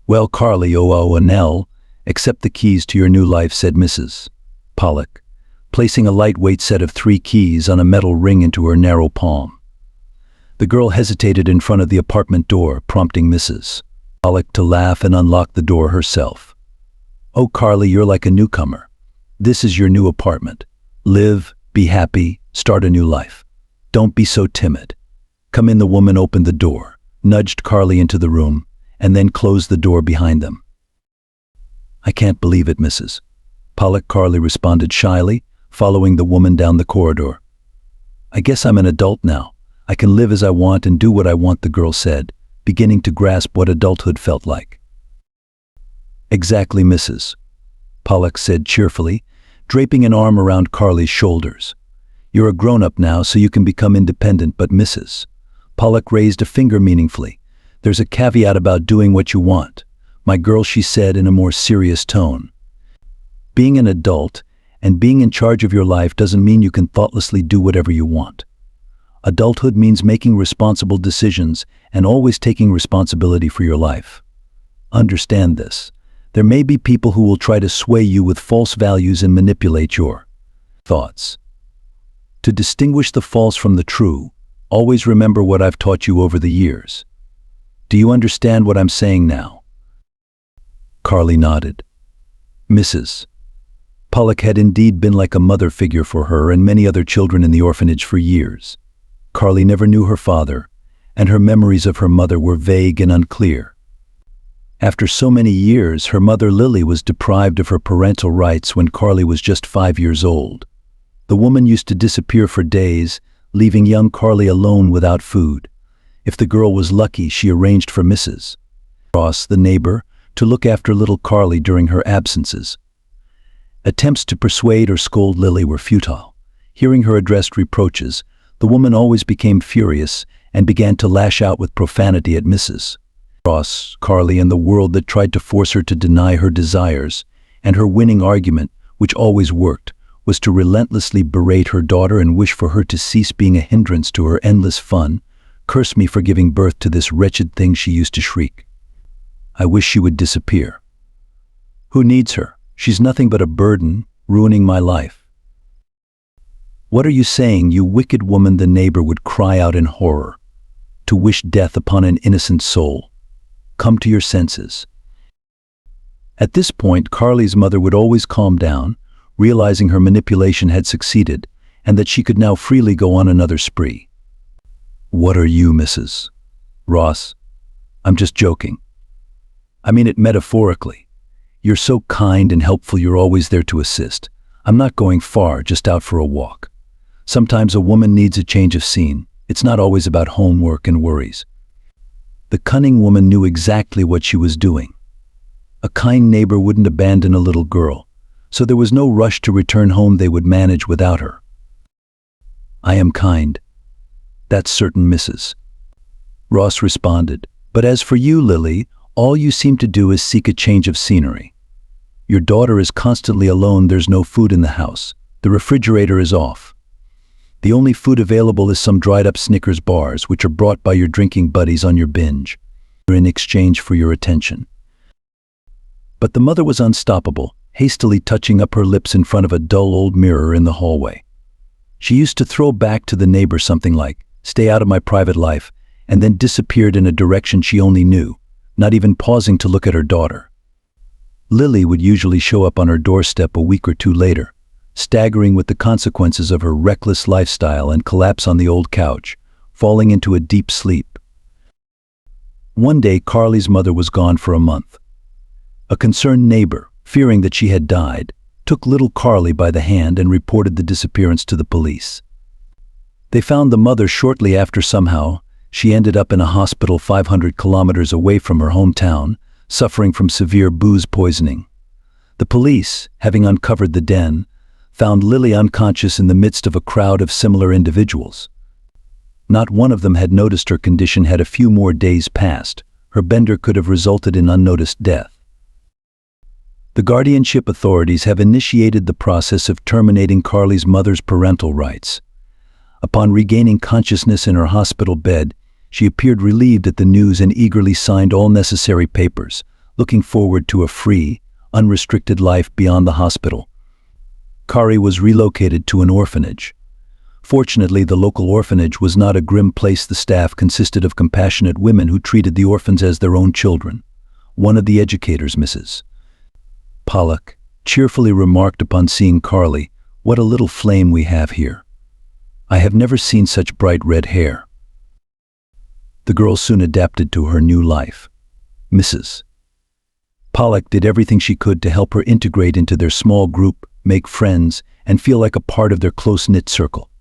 "Well, Carly O'Nell, accept the keys to your new life," said Mrs. Pollock, placing a lightweight set of 3 keys on a metal ring into her narrow palm. The girl hesitated in front of the apartment door, prompting Mrs. Pollock to laugh and unlock the door herself. "Oh, Carly, you're like a newcomer. This is your new apartment. Live, be happy, start a new life. Don't be so timid. Come in." The woman opened the door, nudged Carly into the room, and then closed the door behind them. "I can't believe it, Mrs. Pollock," Carly responded shyly, following the woman down the corridor. "I guess I'm an adult now. I can live as I want and do what I want," the girl said, beginning to grasp what adulthood felt like. "Exactly, Mrs. Pollock said cheerfully, draping an arm around Carly's shoulders. "You're a grown-up now, so you can become independent, but Mrs. Pollock raised a finger meaningfully. "There's a caveat about doing what you want, my girl," she said in a more serious tone. "Being an adult and being in charge of your life doesn't mean you can thoughtlessly do whatever you want. Adulthood means making responsible decisions and always taking responsibility for your life. Understand this. There may be people who will try to sway you with false values and manipulate your thoughts. To distinguish the false from the true, always remember what I've taught you over the years. Do you understand what I'm saying now?" Carly nodded. Mrs. Pollock had indeed been like a mother figure for her and many other children in the orphanage for years. Carly never knew her father, and her memories of her mother were vague and unclear. After so many years, her mother Lily was deprived of her parental rights when Carly was just 5 years old. The woman used to disappear for days, leaving young Carly alone without food. If the girl was lucky, she arranged for Mrs. Ross, the neighbor, to look after little Carly during her absences. Attempts to persuade or scold Lily were futile. Hearing her addressed reproaches, the woman always became furious and began to lash out with profanity at Mrs. Ross, Carly, and the world that tried to force her to deny her desires, and her winning argument, which always worked, was to relentlessly berate her daughter and wish for her to cease being a hindrance to her endless fun. "Curse me for giving birth to this wretched thing," she used to shriek. "I wish she would disappear. Who needs her? She's nothing but a burden, ruining my life." "What are you saying, you wicked woman?" the neighbor would cry out in horror. "To wish death upon an innocent soul. Come to your senses." At this point, Carly's mother would always calm down, realizing her manipulation had succeeded and that she could now freely go on another spree. "What are you, Mrs. Ross? I'm just joking. I mean it metaphorically. You're so kind and helpful, you're always there to assist. I'm not going far, just out for a walk. Sometimes a woman needs a change of scene. It's not always about homework and worries." The cunning woman knew exactly what she was doing. A kind neighbor wouldn't abandon a little girl, so there was no rush to return home. They would manage without her. "I am kind. That's certain," Mrs. Ross responded. "But as for you, Lily, all you seem to do is seek a change of scenery. Your daughter is constantly alone. There's no food in the house. The refrigerator is off. The only food available is some dried-up Snickers bars, which are brought by your drinking buddies on your binge, in exchange for your attention." But the mother was unstoppable, hastily touching up her lips in front of a dull old mirror in the hallway. She used to throw back to the neighbor something like, "Stay out of my private life," and then disappeared in a direction she only knew, not even pausing to look at her daughter. Lily would usually show up on her doorstep a week or two later, staggering with the consequences of her reckless lifestyle, and collapse on the old couch, falling into a deep sleep. One day, Carly's mother was gone for a month. A concerned neighbor, fearing that she had died, took little Carly by the hand and reported the disappearance to the police. They found the mother shortly after. Somehow, she ended up in a hospital 500 kilometers away from her hometown, suffering from severe booze poisoning. The police, having uncovered the den, found Lily unconscious in the midst of a crowd of similar individuals. Not one of them had noticed her condition. Had a few more days passed, her bender could have resulted in unnoticed death. The guardianship authorities have initiated the process of terminating Carly's mother's parental rights. Upon regaining consciousness in her hospital bed, she appeared relieved at the news and eagerly signed all necessary papers, looking forward to a free, unrestricted life beyond the hospital. Kari was relocated to an orphanage. Fortunately, the local orphanage was not a grim place. The staff consisted of compassionate women who treated the orphans as their own children. One of the educators, Mrs. Pollock, cheerfully remarked upon seeing Carly, "What a little flame we have here. I have never seen such bright red hair." The girl soon adapted to her new life. Mrs. Pollock did everything she could to help her integrate into their small group, make friends, and feel like a part of their close-knit circle.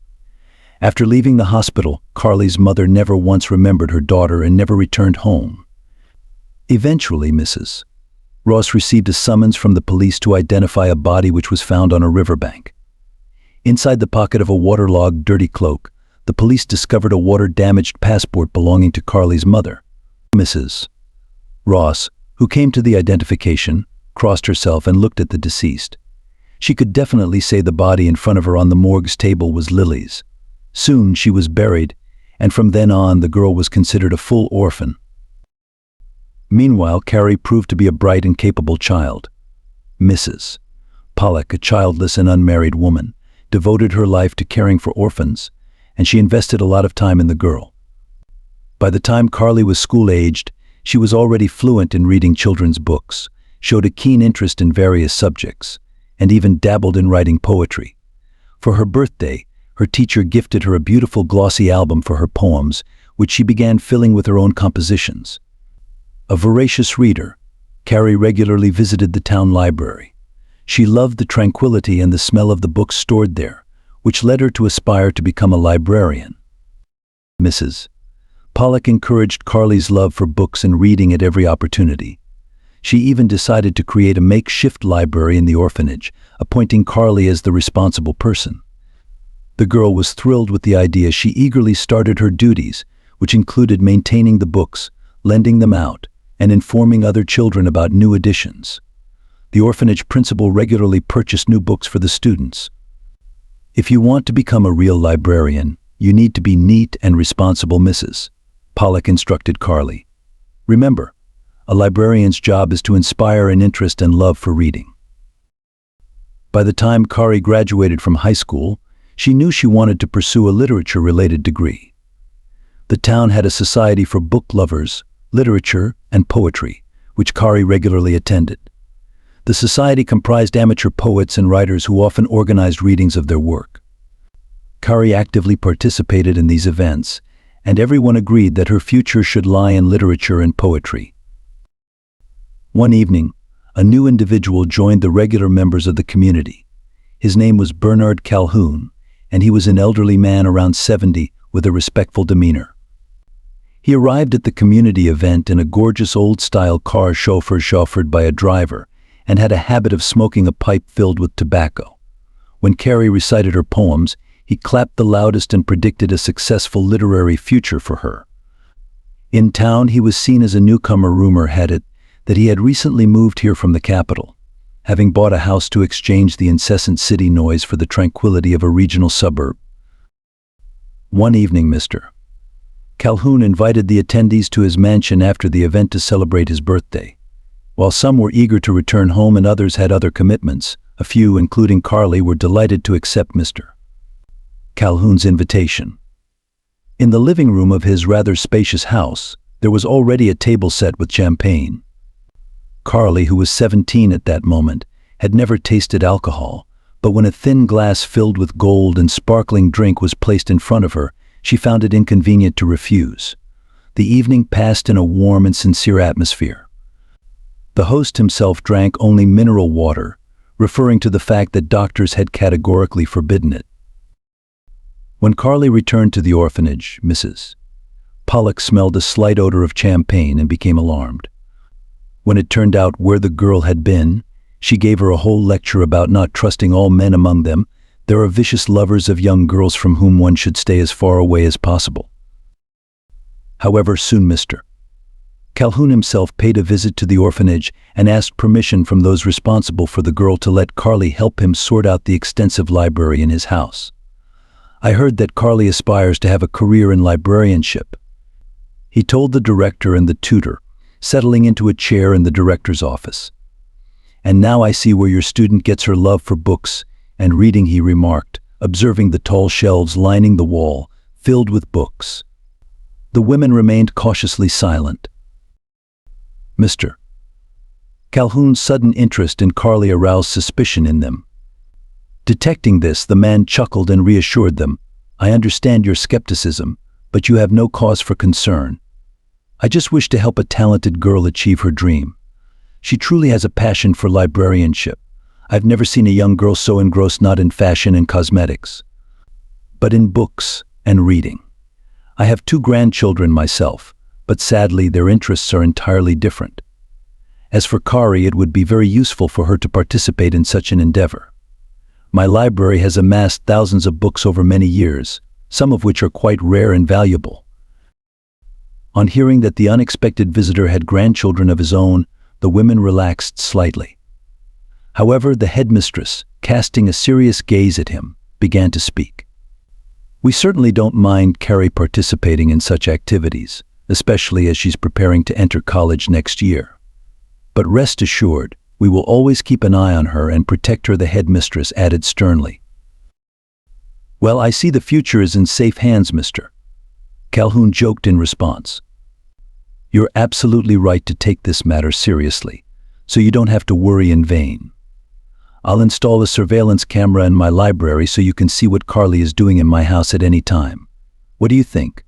After leaving the hospital, Carly's mother never once remembered her daughter and never returned home. Eventually, Mrs. Ross received a summons from the police to identify a body which was found on a riverbank. Inside the pocket of a waterlogged, dirty cloak, the police discovered a water-damaged passport belonging to Carly's mother. Mrs. Ross, who came to the identification, crossed herself and looked at the deceased. She could definitely say the body in front of her on the morgue's table was Lily's. Soon she was buried, and from then on the girl was considered a full orphan. Meanwhile, Carrie proved to be a bright and capable child. Mrs. Pollock, a childless and unmarried woman, devoted her life to caring for orphans, and she invested a lot of time in the girl. By the time Carly was school-aged, she was already fluent in reading children's books, showed a keen interest in various subjects, and even dabbled in writing poetry. For her birthday, her teacher gifted her a beautiful glossy album for her poems, which she began filling with her own compositions. A voracious reader, Carrie regularly visited the town library. She loved the tranquility and the smell of the books stored there, which led her to aspire to become a librarian. Mrs. Pollock encouraged Carly's love for books and reading at every opportunity. She even decided to create a makeshift library in the orphanage, appointing Carly as the responsible person. The girl was thrilled with the idea. She eagerly started her duties, which included maintaining the books, lending them out, and informing other children about new editions. The orphanage principal regularly purchased new books for the students. "If you want to become a real librarian, you need to be neat and responsible," Mrs. Pollock instructed Carly. "Remember, a librarian's job is to inspire an interest and love for reading." By the time Carly graduated from high school, she knew she wanted to pursue a literature-related degree. The town had a society for book lovers, literature, and poetry, which Carly regularly attended. The society comprised amateur poets and writers who often organized readings of their work. Carly actively participated in these events, and everyone agreed that her future should lie in literature and poetry. One evening, a new individual joined the regular members of the community. His name was Bernard Calhoun, and he was an elderly man around 70 with a respectful demeanor. He arrived at the community event in a gorgeous old-style car chauffeured by a driver, and had a habit of smoking a pipe filled with tobacco. When Carrie recited her poems, he clapped the loudest and predicted a successful literary future for her. In town, he was seen as a newcomer. Rumor had it that he had recently moved here from the capital, having bought a house to exchange the incessant city noise for the tranquility of a regional suburb. One evening, Mr. Calhoun invited the attendees to his mansion after the event to celebrate his birthday. While some were eager to return home and others had other commitments, a few, including Carly, were delighted to accept Mr. Calhoun's invitation. In the living room of his rather spacious house, there was already a table set with champagne. Carly, who was 17 at that moment, had never tasted alcohol, but when a thin glass filled with gold and sparkling drink was placed in front of her, she found it inconvenient to refuse. The evening passed in a warm and sincere atmosphere. The host himself drank only mineral water, referring to the fact that doctors had categorically forbidden it. When Carly returned to the orphanage, Mrs. Pollock smelled a slight odor of champagne and became alarmed. When it turned out where the girl had been, she gave her a whole lecture about not trusting all men. Among them, there are vicious lovers of young girls from whom one should stay as far away as possible. However, soon Mr. Calhoun himself paid a visit to the orphanage and asked permission from those responsible for the girl to let Carly help him sort out the extensive library in his house. "I heard that Carly aspires to have a career in librarianship," he told the director and the tutor, settling into a chair in the director's office. "And now I see where your student gets her love for books and reading," he remarked, observing the tall shelves lining the wall, filled with books. The women remained cautiously silent. Mr. Calhoun's sudden interest in Carly aroused suspicion in them. Detecting this, the man chuckled and reassured them, "I understand your skepticism, but you have no cause for concern. I just wish to help a talented girl achieve her dream. She truly has a passion for librarianship. I've never seen a young girl so engrossed not in fashion and cosmetics, but in books and reading. I have 2 grandchildren myself, but sadly their interests are entirely different. As for Kari, it would be very useful for her to participate in such an endeavor. My library has amassed thousands of books over many years, some of which are quite rare and valuable." On hearing that the unexpected visitor had grandchildren of his own, the women relaxed slightly. However, the headmistress, casting a serious gaze at him, began to speak. "We certainly don't mind Kari participating in such activities, especially as she's preparing to enter college next year. But rest assured, we will always keep an eye on her and protect her," the headmistress added sternly. "Well, I see the future is in safe hands, Mr. Calhoun joked in response. "You're absolutely right to take this matter seriously, so you don't have to worry in vain. I'll install a surveillance camera in my library so you can see what Carly is doing in my house at any time. What do you think?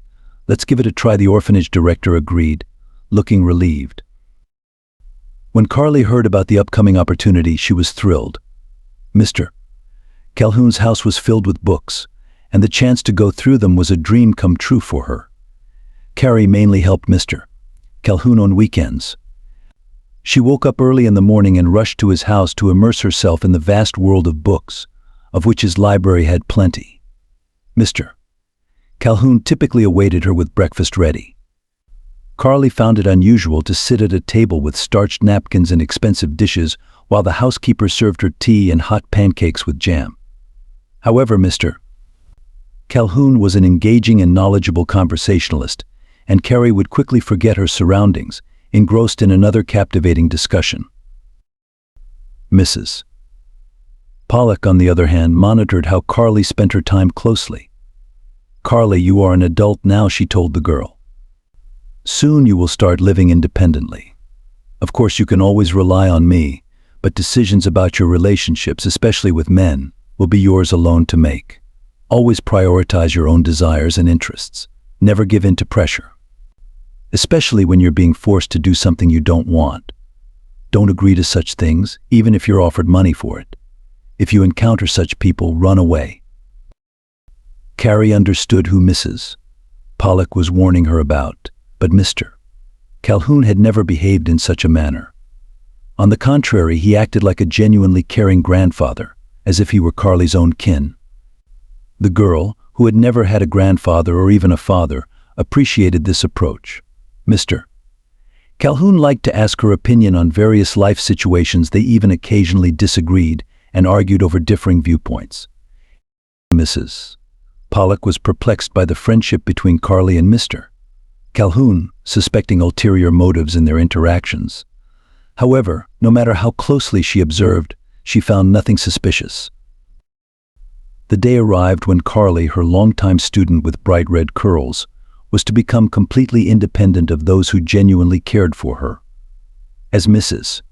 Let's give it a try," the orphanage director agreed, looking relieved. When Carly heard about the upcoming opportunity, she was thrilled. Mr. Calhoun's house was filled with books, and the chance to go through them was a dream come true for her. Carrie mainly helped Mr. Calhoun on weekends. She woke up early in the morning and rushed to his house to immerse herself in the vast world of books, of which his library had plenty. Mr. Calhoun typically awaited her with breakfast ready. Carly found it unusual to sit at a table with starched napkins and expensive dishes while the housekeeper served her tea and hot pancakes with jam. However, Mr. Calhoun was an engaging and knowledgeable conversationalist, and Carrie would quickly forget her surroundings, engrossed in another captivating discussion. Mrs. Pollock, on the other hand, monitored how Carly spent her time closely. "Carly, you are an adult now," she told the girl. "Soon you will start living independently. Of course, you can always rely on me, but decisions about your relationships, especially with men, will be yours alone to make. Always prioritize your own desires and interests. Never give in to pressure. Especially when you're being forced to do something you don't want. Don't agree to such things, even if you're offered money for it. If you encounter such people, run away." Carrie understood who Mrs. Pollock was warning her about, but Mr. Calhoun had never behaved in such a manner. On the contrary, he acted like a genuinely caring grandfather, as if he were Carly's own kin. The girl, who had never had a grandfather or even a father, appreciated this approach. Mr. Calhoun liked to ask her opinion on various life situations. They even occasionally disagreed and argued over differing viewpoints. Mrs. Pollock was perplexed by the friendship between Carly and Mr. Calhoun, suspecting ulterior motives in their interactions. However, no matter how closely she observed, she found nothing suspicious. The day arrived when Carly, her longtime student with bright red curls, was to become completely independent of those who genuinely cared for her. As Mrs.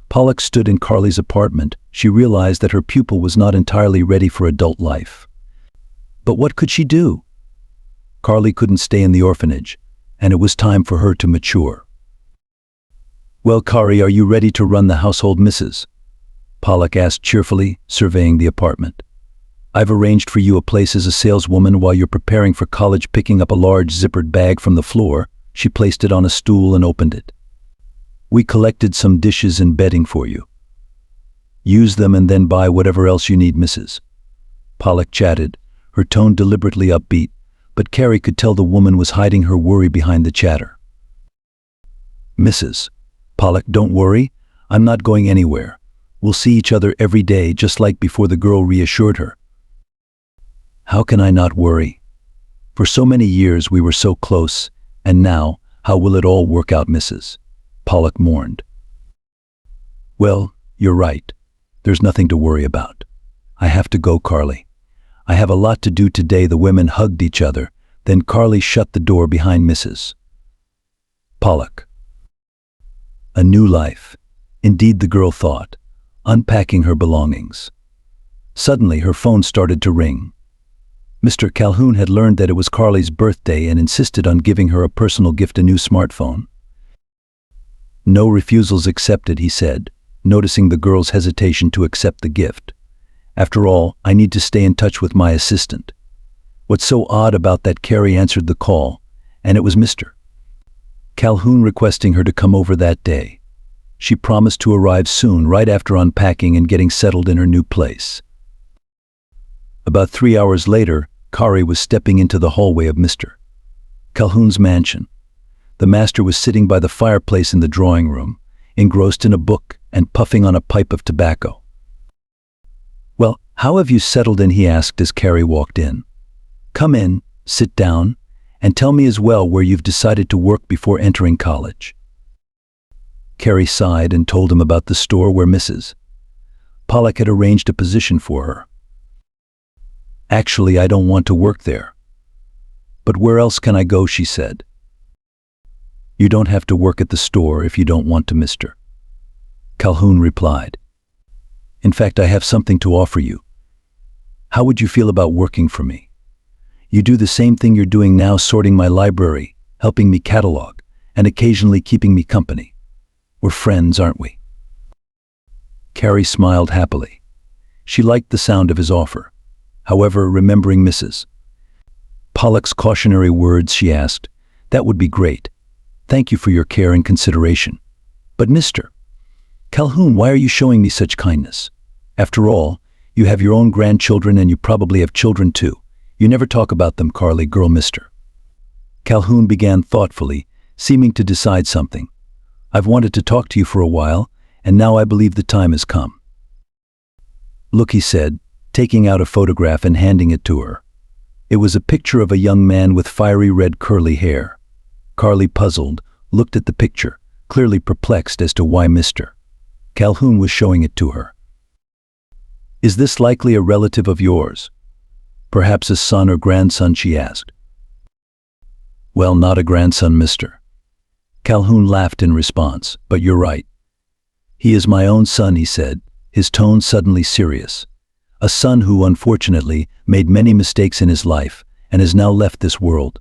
Pollock stood in Carly's apartment, she realized that her pupil was not entirely ready for adult life. But what could she do? Carly couldn't stay in the orphanage, and it was time for her to mature. "Well, Carly, are you ready to run the household?" Mrs. Pollock asked cheerfully, surveying the apartment. "I've arranged for you a place as a saleswoman while you're preparing for college." Picking up a large zippered bag from the floor, she placed it on a stool and opened it. "We collected some dishes and bedding for you. Use them and then buy whatever else you need." Mrs. Pollock chatted, her tone deliberately upbeat, but Carrie could tell the woman was hiding her worry behind the chatter. "Mrs. Pollock, don't worry, I'm not going anywhere. We'll see each other every day, just like before," the girl reassured her. "How can I not worry? For so many years we were so close, and now, how will it all work out?" Mrs. Pollock mourned. Well, you're right. There's nothing to worry about. I have to go, Carly. I have a lot to do today. The women hugged each other, then Carly shut the door behind Mrs. Pollock. A new life. Indeed, the girl thought, unpacking her belongings. Suddenly, her phone started to ring. Mr. Calhoun had learned that it was Carly's birthday and insisted on giving her a personal gift, a new smartphone. No refusals accepted, he said, noticing the girl's hesitation to accept the gift. After all, I need to stay in touch with my assistant. What's so odd about that? Carrie answered the call, and it was Mr. Calhoun requesting her to come over that day. She promised to arrive soon, right after unpacking and getting settled in her new place. About 3 hours later, Carrie was stepping into the hallway of Mr. Calhoun's mansion. The master was sitting by the fireplace in the drawing room, engrossed in a book and puffing on a pipe of tobacco. "Well, how have you settled in?" he asked as Carrie walked in. "Come in, sit down, and tell me as well where you've decided to work before entering college." Carrie sighed and told him about the store where Mrs. Pollock had arranged a position for her. "Actually, I don't want to work there." "But where else can I go?" she said. "You don't have to work at the store if you don't want to," Mr. Calhoun replied. "In fact, I have something to offer you. How would you feel about working for me? You do the same thing you're doing now, sorting my library, helping me catalog, and occasionally keeping me company. We're friends, aren't we?" Carrie smiled happily. She liked the sound of his offer. However, remembering Mrs. Pollock's cautionary words, she asked, "That would be great. Thank you for your care and consideration. But Mr. Calhoun, why are you showing me such kindness? After all, you have your own grandchildren and you probably have children too. You never talk about them, Carly girl." Mr. Calhoun began thoughtfully, seeming to decide something. "I've wanted to talk to you for a while, and now I believe the time has come." "Look," he said, taking out a photograph and handing it to her. It was a picture of a young man with fiery red curly hair. Carly, puzzled, looked at the picture, clearly perplexed as to why Mr. Calhoun was showing it to her. "Is this likely a relative of yours? Perhaps a son or grandson?" she asked. "Well, not a grandson, Mr. Calhoun laughed in response, "but you're right. He is my own son," he said, his tone suddenly serious. "A son who, unfortunately, made many mistakes in his life and has now left this world."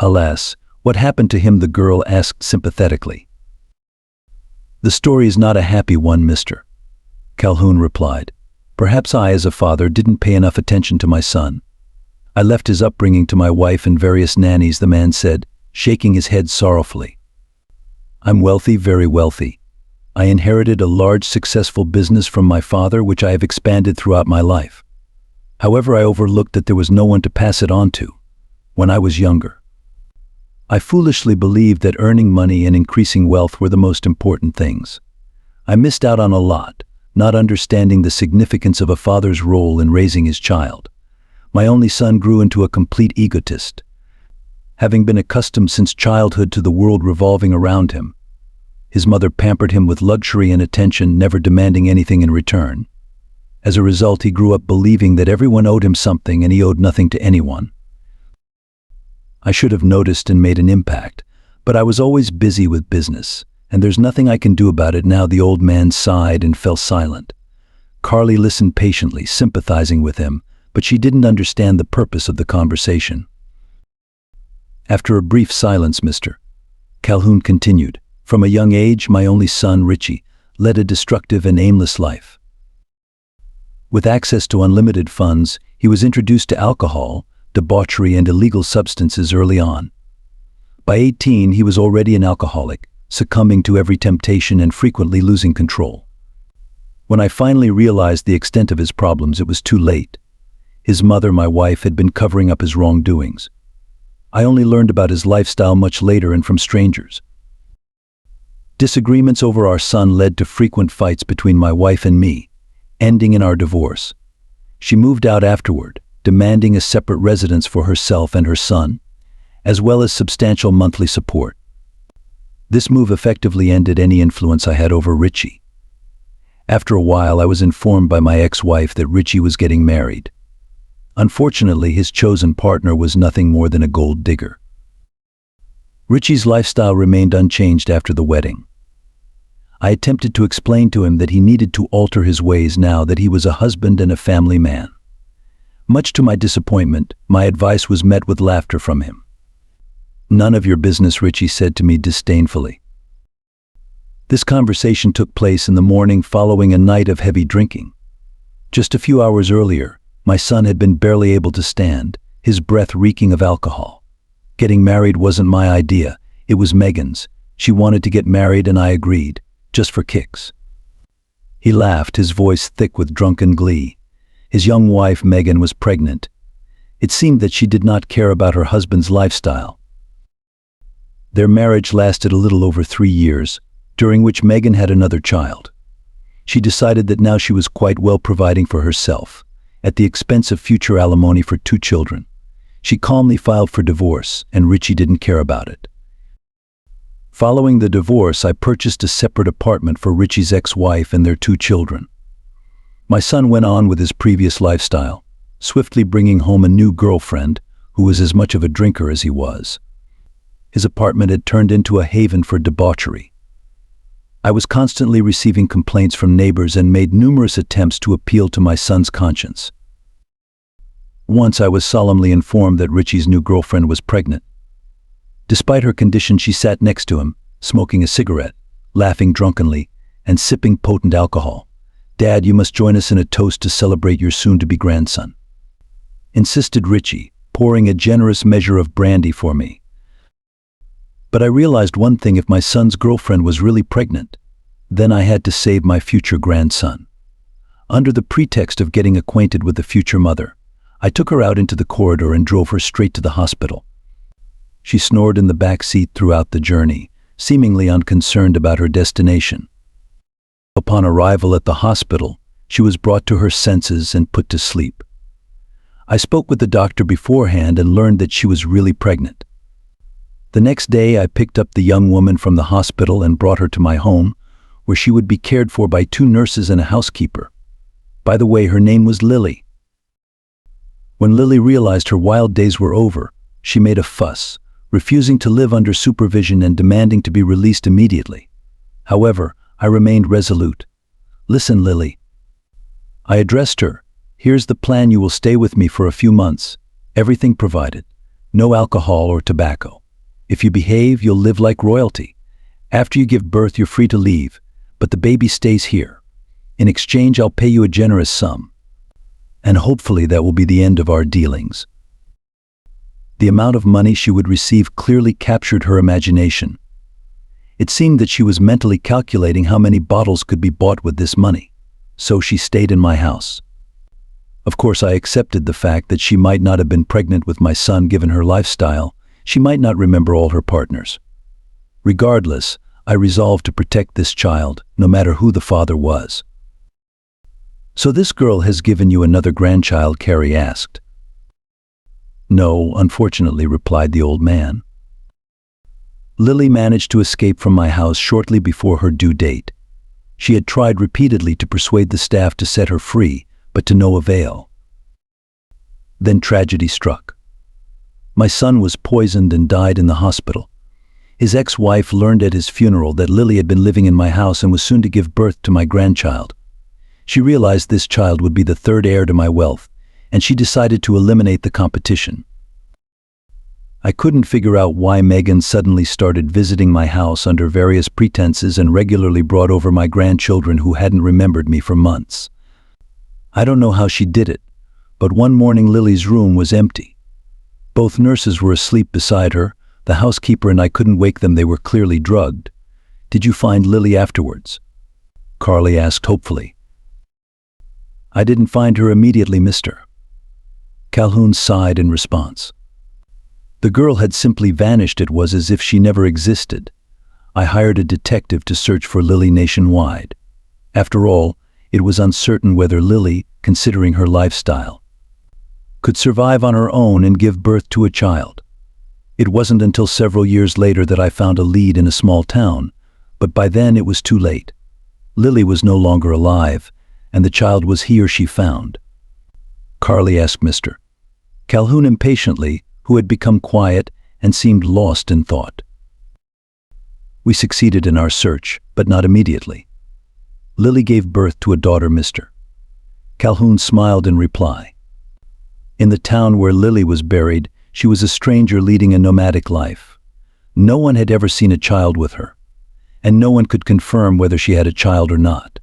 "Alas, what happened to him?" the girl asked sympathetically. "The story is not a happy one, Mr. Calhoun replied. "Perhaps I, as a father, didn't pay enough attention to my son. I left his upbringing to my wife and various nannies," the man said, shaking his head sorrowfully. "I'm wealthy, very wealthy. I inherited a large, successful business from my father, which I have expanded throughout my life. However, I overlooked that there was no one to pass it on to when I was younger. I foolishly believed that earning money and increasing wealth were the most important things. I missed out on a lot, not understanding the significance of a father's role in raising his child. My only son grew into a complete egotist, having been accustomed since childhood to the world revolving around him. His mother pampered him with luxury and attention, never demanding anything in return. As a result, he grew up believing that everyone owed him something and he owed nothing to anyone. I should have noticed and made an impact, but I was always busy with business, and there's nothing I can do about it now." The old man sighed and fell silent. Carly listened patiently, sympathizing with him, but she didn't understand the purpose of the conversation. After a brief silence, Mr. Calhoun continued, "From a young age, my only son, Richie, led a destructive and aimless life. With access to unlimited funds, he was introduced to alcohol, debauchery, and illegal substances early on. By 18, he was already an alcoholic, succumbing to every temptation and frequently losing control. When I finally realized the extent of his problems, it was too late. His mother, my wife, had been covering up his wrongdoings. I only learned about his lifestyle much later and from strangers. Disagreements over our son led to frequent fights between my wife and me, ending in our divorce. She moved out afterward, demanding a separate residence for herself and her son, as well as substantial monthly support. This move effectively ended any influence I had over Richie. After a while, I was informed by my ex-wife that Richie was getting married. Unfortunately, his chosen partner was nothing more than a gold digger. Richie's lifestyle remained unchanged after the wedding. I attempted to explain to him that he needed to alter his ways now that he was a husband and a family man. Much to my disappointment, my advice was met with laughter from him. "None of your business," Richie said to me disdainfully. This conversation took place in the morning following a night of heavy drinking. Just a few hours earlier, my son had been barely able to stand, his breath reeking of alcohol. Getting married wasn't my idea, it was Megan's. She wanted to get married and I agreed, just for kicks. He laughed, his voice thick with drunken glee. His young wife, Megan, was pregnant. It seemed that she did not care about her husband's lifestyle. Their marriage lasted a little over 3 years, during which Megan had another child. She decided that now she was quite well providing for herself, at the expense of future alimony for 2 children. She calmly filed for divorce, and Richie didn't care about it. Following the divorce, I purchased a separate apartment for Richie's ex-wife and their 2 children. My son went on with his previous lifestyle, swiftly bringing home a new girlfriend who was as much of a drinker as he was. His apartment had turned into a haven for debauchery. I was constantly receiving complaints from neighbors and made numerous attempts to appeal to my son's conscience. Once I was solemnly informed that Richie's new girlfriend was pregnant. Despite her condition, she sat next to him, smoking a cigarette, laughing drunkenly, and sipping potent alcohol. "Dad, you must join us in a toast to celebrate your soon-to-be grandson," insisted Richie, pouring a generous measure of brandy for me. But I realized one thing: if my son's girlfriend was really pregnant, then I had to save my future grandson. Under the pretext of getting acquainted with the future mother, I took her out into the corridor and drove her straight to the hospital. She snored in the back seat throughout the journey, seemingly unconcerned about her destination. Upon arrival at the hospital, she was brought to her senses and put to sleep. I spoke with the doctor beforehand and learned that she was really pregnant. The next day, I picked up the young woman from the hospital and brought her to my home, where she would be cared for by 2 nurses and a housekeeper. By the way, her name was Lily. When Lily realized her wild days were over, she made a fuss, refusing to live under supervision and demanding to be released immediately. However, I remained resolute. "Listen, Lily," I addressed her. "Here's the plan. You will stay with me for a few months. Everything provided. No alcohol or tobacco. If you behave, you'll live like royalty. After you give birth, you're free to leave, but the baby stays here. In exchange, I'll pay you a generous sum. And hopefully that will be the end of our dealings." The amount of money she would receive clearly captured her imagination. It seemed that she was mentally calculating how many bottles could be bought with this money. So she stayed in my house. Of course, I accepted the fact that she might not have been pregnant with my son given her lifestyle. She might not remember all her partners. Regardless, I resolved to protect this child, no matter who the father was. "So this girl has given you another grandchild?" Carrie asked. "No, unfortunately," replied the old man. Lily managed to escape from my house shortly before her due date. She had tried repeatedly to persuade the staff to set her free, but to no avail. Then tragedy struck. My son was poisoned and died in the hospital. His ex-wife learned at his funeral that Lily had been living in my house and was soon to give birth to my grandchild. She realized this child would be the 3rd heir to my wealth, and she decided to eliminate the competition. I couldn't figure out why Megan suddenly started visiting my house under various pretenses and regularly brought over my grandchildren who hadn't remembered me for months. I don't know how she did it, but one morning Lily's room was empty. Both nurses were asleep beside her. The housekeeper and I couldn't wake them. They were clearly drugged. "Did you find Lily afterwards?" Carly asked hopefully. "I didn't find her immediately, mister." Calhoun sighed in response. "The girl had simply vanished. It was as if she never existed. I hired a detective to search for Lily nationwide. After all, it was uncertain whether Lily, considering her lifestyle, could survive on her own and give birth to a child. It wasn't until several years later that I found a lead in a small town, but by then it was too late. Lily was no longer alive, and the child was he or she found. Carly asked Mr. Calhoun impatiently, who had become quiet and seemed lost in thought. We succeeded in our search, but not immediately. Lily gave birth to a daughter, Mr. Calhoun smiled in reply. In the town where Lily was buried, she was a stranger leading a nomadic life. No one had ever seen a child with her, and no one could confirm whether she had a child or not.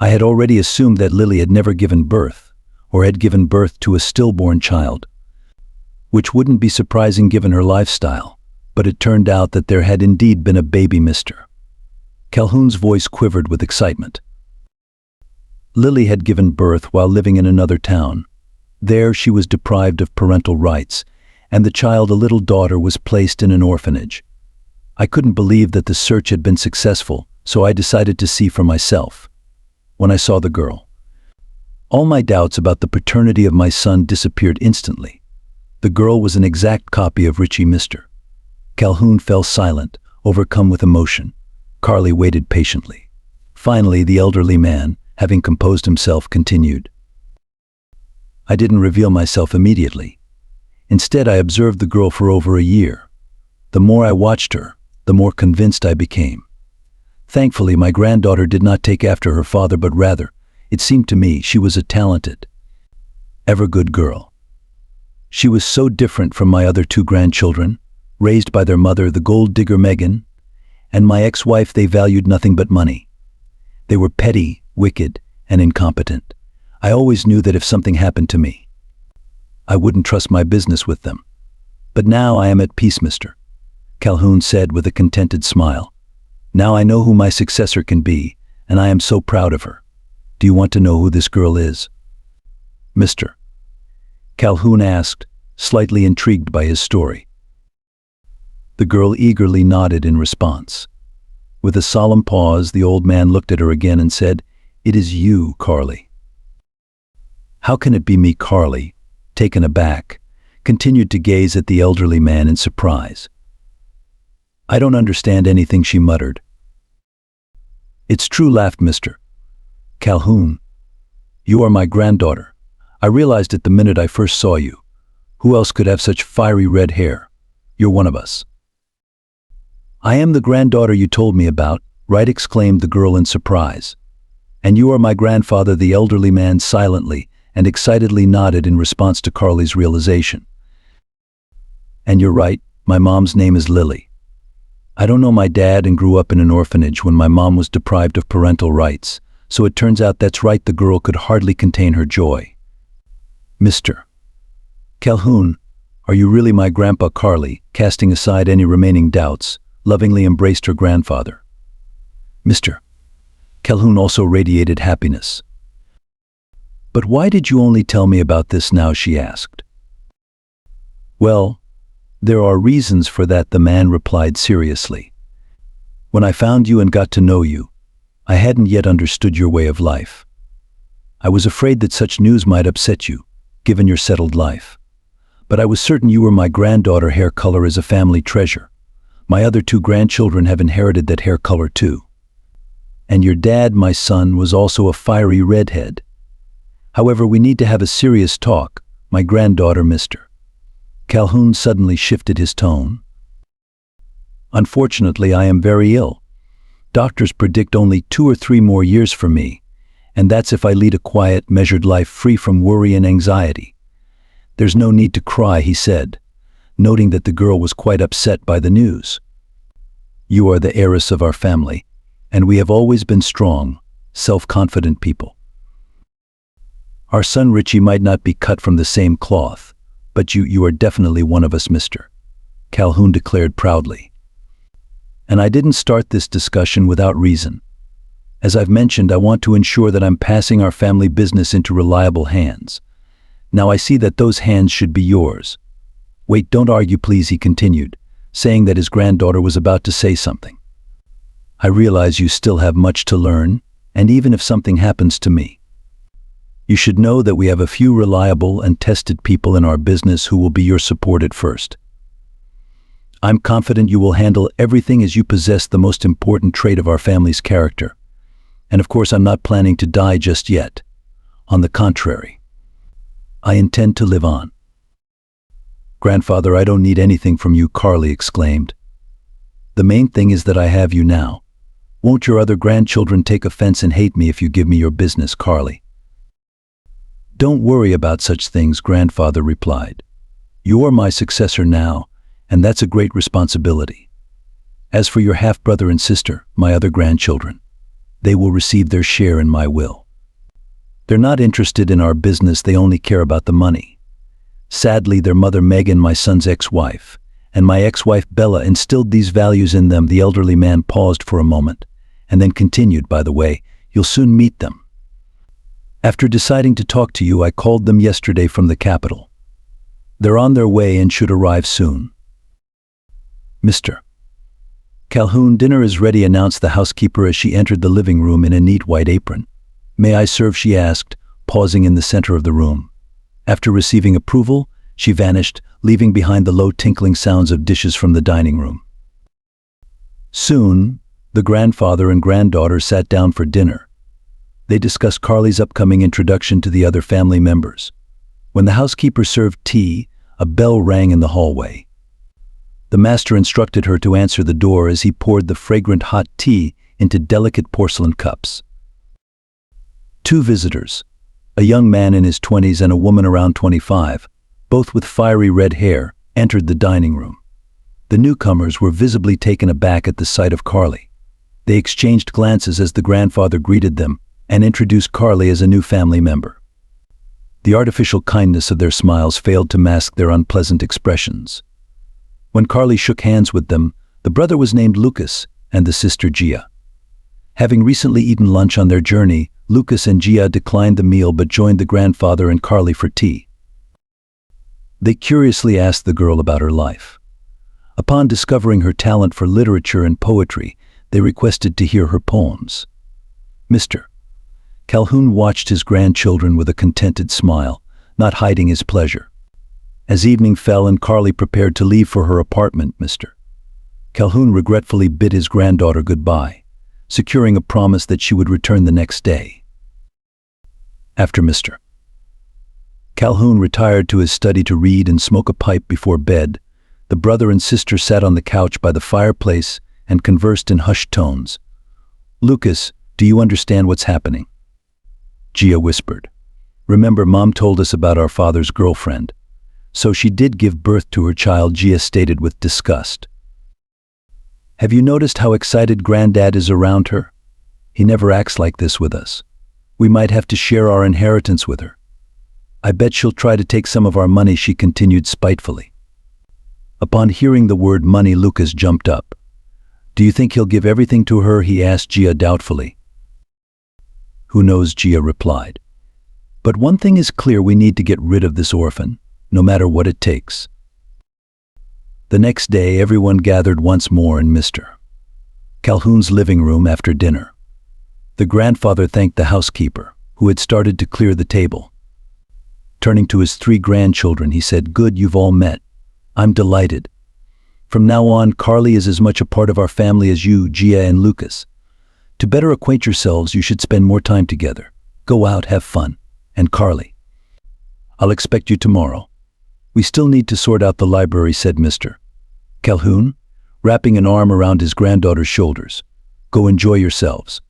I had already assumed that Lily had never given birth, or had given birth to a stillborn child, which wouldn't be surprising given her lifestyle, but it turned out that there had indeed been a baby, Mr. Calhoun's voice quivered with excitement. Lily had given birth while living in another town. There she was deprived of parental rights, and the child, a little daughter, was placed in an orphanage. I couldn't believe that the search had been successful, so I decided to see for myself. When I saw the girl, all my doubts about the paternity of my son disappeared instantly. The girl was an exact copy of Richie. Mr. Calhoun fell silent, overcome with emotion. Carly waited patiently. Finally, the elderly man, having composed himself, continued. I didn't reveal myself immediately. Instead, I observed the girl for over a year. The more I watched her, the more convinced I became. Thankfully, my granddaughter did not take after her father, but rather, it seemed to me, she was a talented, ever-good girl. She was so different from my other two grandchildren, raised by their mother, the gold-digger Megan, and my ex-wife. They valued nothing but money. They were petty, wicked, and incompetent. I always knew that if something happened to me, I wouldn't trust my business with them. But now I am at peace, Mr. Calhoun said with a contented smile. Now I know who my successor can be, and I am so proud of her. Do you want to know who this girl is? Mr. Calhoun asked, slightly intrigued by his story. The girl eagerly nodded in response. With a solemn pause, the old man looked at her again and said, "It is you, Carly." "How can it be me?" Carly, taken aback, continued to gaze at the elderly man in surprise. "I don't understand anything," she muttered. "It's true," laughed Mr. Calhoun. "You are my granddaughter. I realized it the minute I first saw you. Who else could have such fiery red hair? You're one of us." "I am the granddaughter you told me about," right, exclaimed the girl in surprise. "And you are my grandfather." The elderly man silently and excitedly nodded in response to Carly's realization. "And you're right, my mom's name is Lily. I don't know my dad and grew up in an orphanage when my mom was deprived of parental rights, so it turns out that's right." The girl could hardly contain her joy. "Mr. Calhoun, are you really my grandpa?" Carly, casting aside any remaining doubts, lovingly embraced her grandfather. Mr. Calhoun also radiated happiness. "But why did you only tell me about this now?" she asked. "Well, there are reasons for that," the man replied seriously. "When I found you and got to know you, I hadn't yet understood your way of life. I was afraid that such news might upset you, given your settled life. But I was certain you were my granddaughter. Hair color is a family treasure. My other two grandchildren have inherited that hair color too. And your dad, my son, was also a fiery redhead. However, we need to have a serious talk, my granddaughter." Mr. Calhoun suddenly shifted his tone. "Unfortunately, I am very ill. Doctors predict only 2 or 3 more years for me, and that's if I lead a quiet, measured life free from worry and anxiety." "There's no need to cry," he said, noting that the girl was quite upset by the news. "You are the heiress of our family, and we have always been strong, self-confident people. Our son Richie might not be cut from the same cloth, but you are definitely one of us," Mr. Calhoun declared proudly. "And I didn't start this discussion without reason. As I've mentioned, I want to ensure that I'm passing our family business into reliable hands. Now I see that those hands should be yours." "Wait, don't argue, please," he continued, saying that his granddaughter was about to say something. "I realize you still have much to learn, and even if something happens to me, you should know that we have a few reliable and tested people in our business who will be your support at first. I'm confident you will handle everything as you possess the most important trait of our family's character. And of course, I'm not planning to die just yet. On the contrary, I intend to live on. Grandfather, I don't need anything from you, Carly exclaimed. The main thing is that I have you now. Won't your other grandchildren take offense and hate me if you give me your business, Carly? Don't worry about such things, Grandfather replied. You are my successor now, and that's a great responsibility. As for your half-brother and sister, my other grandchildren, they will receive their share in my will. They're not interested in our business, they only care about the money. Sadly, their mother Megan, my son's ex-wife, and my ex-wife Bella instilled these values in them. The elderly man paused for a moment, and then continued, by the way, you'll soon meet them. After deciding to talk to you, I called them yesterday from the capital. They're on their way and should arrive soon. Mr. Calhoun, dinner is ready, announced the housekeeper as she entered the living room in a neat white apron. May I serve? She asked, pausing in the center of the room. After receiving approval, she vanished, leaving behind the low tinkling sounds of dishes from the dining room. Soon, the grandfather and granddaughter sat down for dinner. They discussed Carly's upcoming introduction to the other family members. When the housekeeper served tea, a bell rang in the hallway. The master instructed her to answer the door as he poured the fragrant hot tea into delicate porcelain cups. Two visitors, a young man in his 20s and a woman around 25, both with fiery red hair, entered the dining room. The newcomers were visibly taken aback at the sight of Carly. They exchanged glances as the grandfather greeted them and introduced Carly as a new family member. The artificial kindness of their smiles failed to mask their unpleasant expressions. When Carly shook hands with them, the brother was named Lucas and the sister Gia. Having recently eaten lunch on their journey, Lucas and Gia declined the meal but joined the grandfather and Carly for tea. They curiously asked the girl about her life. Upon discovering her talent for literature and poetry, they requested to hear her poems. Mr. Calhoun watched his grandchildren with a contented smile, not hiding his pleasure. As evening fell and Carly prepared to leave for her apartment, Mr. Calhoun regretfully bid his granddaughter goodbye, securing a promise that she would return the next day. After Mr. Calhoun retired to his study to read and smoke a pipe before bed, the brother and sister sat on the couch by the fireplace and conversed in hushed tones. Lucas, do you understand what's happening? Gia whispered. Remember, Mom told us about our father's girlfriend. So she did give birth to her child, Gia stated with disgust. Have you noticed how excited Granddad is around her? He never acts like this with us. We might have to share our inheritance with her. I bet she'll try to take some of our money, she continued spitefully. Upon hearing the word money, Lucas jumped up. Do you think he'll give everything to her? He asked Gia doubtfully. Who knows, Gia replied. But one thing is clear, we need to get rid of this orphan, no matter what it takes. The next day, everyone gathered once more in Mr. Calhoun's living room after dinner. The grandfather thanked the housekeeper, who had started to clear the table. Turning to his three grandchildren, he said, Good, you've all met. I'm delighted. From now on, Carly is as much a part of our family as you, Gia and Lucas. To better acquaint yourselves, you should spend more time together. Go out, have fun. And Carly, I'll expect you tomorrow. We still need to sort out the library, said Mr. Calhoun, wrapping an arm around his granddaughter's shoulders. Go enjoy yourselves.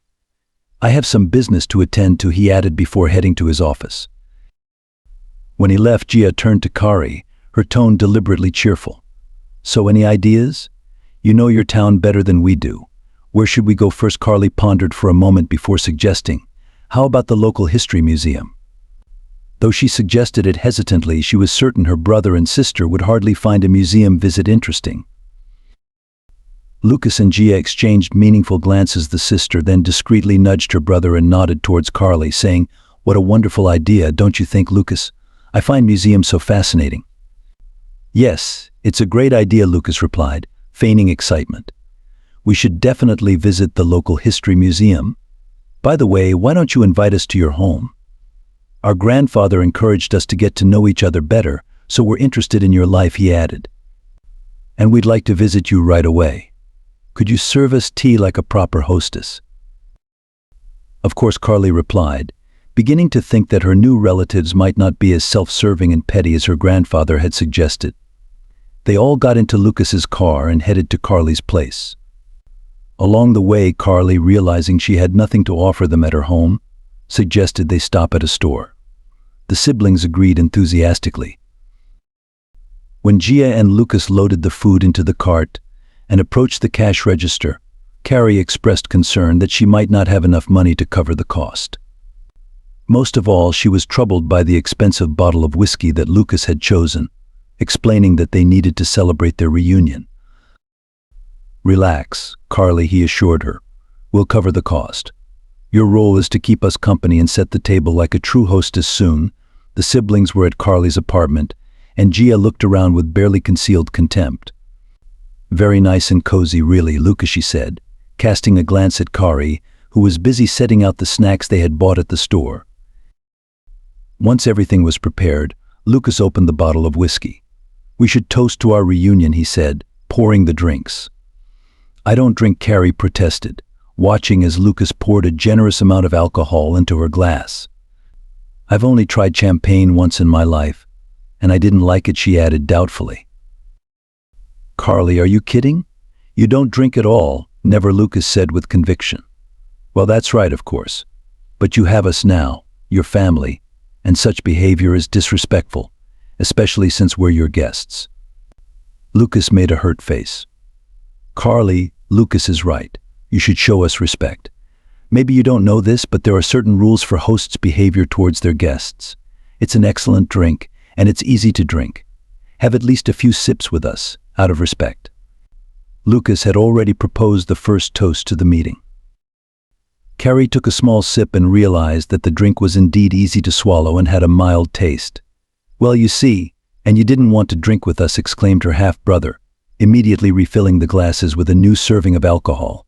I have some business to attend to, he added before heading to his office. When he left, Gia turned to Kari, her tone deliberately cheerful. So any ideas? You know your town better than we do. Where should we go first? Carly pondered for a moment before suggesting, how about the local history museum? Though she suggested it hesitantly, she was certain her brother and sister would hardly find a museum visit interesting. Lucas and Gia exchanged meaningful glances. The sister then discreetly nudged her brother and nodded towards Carly, saying, What a wonderful idea, don't you think, Lucas? I find museums so fascinating. Yes, it's a great idea, Lucas replied, feigning excitement. We should definitely visit the local history museum. By the way, why don't you invite us to your home? Our grandfather encouraged us to get to know each other better, so we're interested in your life, he added. And we'd like to visit you right away. Could you serve us tea like a proper hostess?" Of course, Carly replied, beginning to think that her new relatives might not be as self-serving and petty as her grandfather had suggested. They all got into Lucas's car and headed to Carly's place. Along the way, Carly, realizing she had nothing to offer them at her home, suggested they stop at a store. The siblings agreed enthusiastically. When Gia and Lucas loaded the food into the cart and approached the cash register, Carrie expressed concern that she might not have enough money to cover the cost. Most of all, she was troubled by the expensive bottle of whiskey that Lucas had chosen, explaining that they needed to celebrate their reunion. "Relax, Carly," he assured her. "We'll cover the cost. Your role is to keep us company and set the table like a true hostess." Soon, the siblings were at Carly's apartment, and Gia looked around with barely concealed contempt. "Very nice and cozy, really, Lucas," she said, casting a glance at Carly, who was busy setting out the snacks they had bought at the store. Once everything was prepared, Lucas opened the bottle of whiskey. "We should toast to our reunion," he said, pouring the drinks. "I don't drink," Carrie protested, watching as Lucas poured a generous amount of alcohol into her glass. "I've only tried champagne once in my life, and I didn't like it," she added doubtfully. "Carly, are you kidding? You don't drink at all," Never, Lucas said with conviction. "Well, that's right, of course. But you have us now, your family, and such behavior is disrespectful, especially since we're your guests." Lucas made a hurt face. "Carly, Lucas is right. You should show us respect. Maybe you don't know this, but there are certain rules for hosts' behavior towards their guests. It's an excellent drink, and it's easy to drink. Have at least a few sips with us, out of respect." Lucas had already proposed the first toast to the meeting. Carrie took a small sip and realized that the drink was indeed easy to swallow and had a mild taste. "Well, you see, and you didn't want to drink with us," exclaimed her half-brother, immediately refilling the glasses with a new serving of alcohol.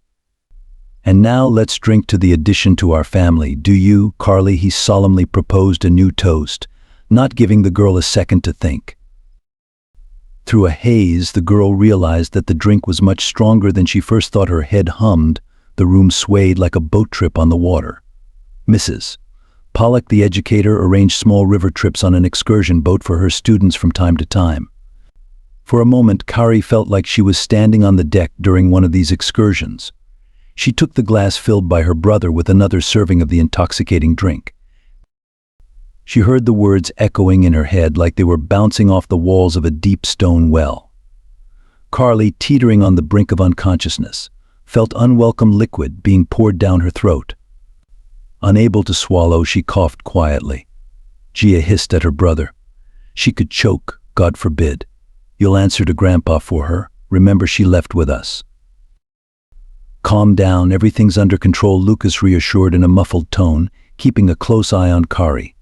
"And now let's drink to the addition to our family, do you, Carly?" He solemnly proposed a new toast, not giving the girl a second to think. Through a haze, the girl realized that the drink was much stronger than she first thought. Her head hummed, the room swayed like a boat trip on the water. Mrs. Pollock, the educator, arranged small river trips on an excursion boat for her students from time to time. For a moment, Carrie felt like she was standing on the deck during one of these excursions. She took the glass filled by her brother with another serving of the intoxicating drink. She heard the words echoing in her head like they were bouncing off the walls of a deep stone well. Carly, teetering on the brink of unconsciousness, felt unwelcome liquid being poured down her throat. Unable to swallow, she coughed quietly. Gia hissed at her brother. "She could choke, God forbid. You'll answer to Grandpa for her. Remember, she left with us." "Calm down, everything's under control," Lucas reassured in a muffled tone, keeping a close eye on Carly.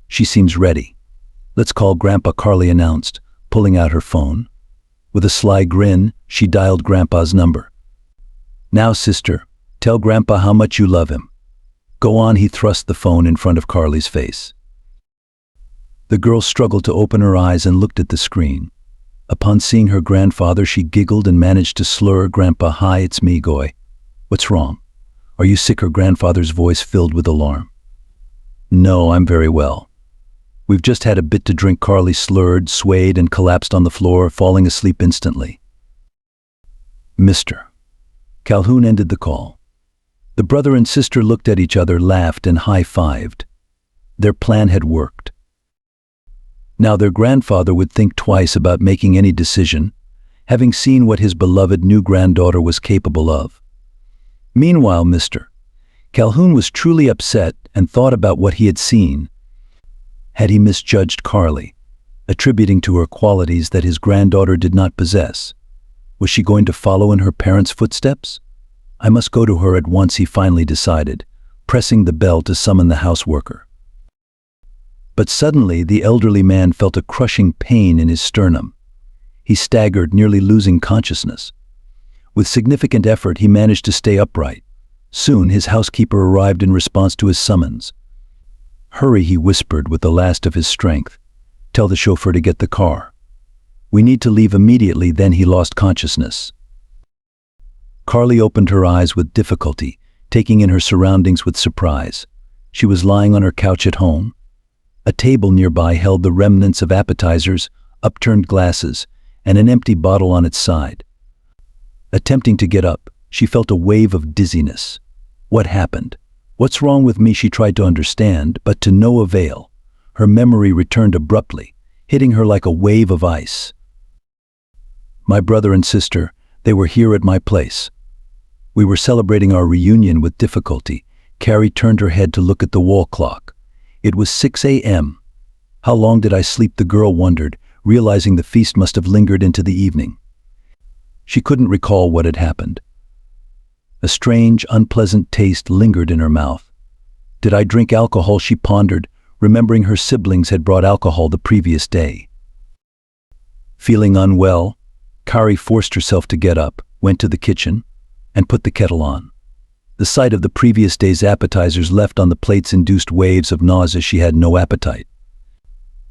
"She seems ready. Let's call Grandpa," Carly announced, pulling out her phone. With a sly grin, she dialed Grandpa's number. "Now, sister, tell Grandpa how much you love him." "Go on," he thrust the phone in front of Carly's face. The girl struggled to open her eyes and looked at the screen. Upon seeing her grandfather, she giggled and managed to slur, "Grandpa, hi, it's me, Goy. What's wrong? Are you sick?" Her grandfather's voice filled with alarm. "No, I'm very well. We've just had a bit to drink." Carly slurred, swayed, and collapsed on the floor, falling asleep instantly. "Mr. Calhoun," ended the call. The brother and sister looked at each other, laughed, and high-fived. Their plan had worked. Now their grandfather would think twice about making any decision, having seen what his beloved new granddaughter was capable of. Meanwhile, Mr. Calhoun was truly upset and thought about what he had seen. Had he misjudged Carly, attributing to her qualities that his granddaughter did not possess? Was she going to follow in her parents' footsteps? "I must go to her at once," he finally decided, pressing the bell to summon the house worker. But suddenly the elderly man felt a crushing pain in his sternum. He staggered, nearly losing consciousness. With significant effort, he managed to stay upright. Soon his housekeeper arrived in response to his summons. "Hurry," he whispered with the last of his strength. "Tell the chauffeur to get the car." "We need to leave immediately," then he lost consciousness. Carly opened her eyes with difficulty, taking in her surroundings with surprise. She was lying on her couch at home. A table nearby held the remnants of appetizers, upturned glasses, and an empty bottle on its side. Attempting to get up, she felt a wave of dizziness. What happened? What's wrong with me? She tried to understand, but to no avail. Her memory returned abruptly, hitting her like a wave of ice. My brother and sister, they were here at my place. We were celebrating our reunion with difficulty. Carrie turned her head to look at the wall clock. It was 6 a.m. How long did I sleep? The girl wondered, realizing the feast must have lingered into the evening. She couldn't recall what had happened. A strange, unpleasant taste lingered in her mouth. Did I drink alcohol? She pondered, remembering her siblings had brought alcohol the previous day. Feeling unwell, Carrie forced herself to get up, went to the kitchen, and put the kettle on. The sight of the previous day's appetizers left on the plates induced waves of nausea. She had no appetite.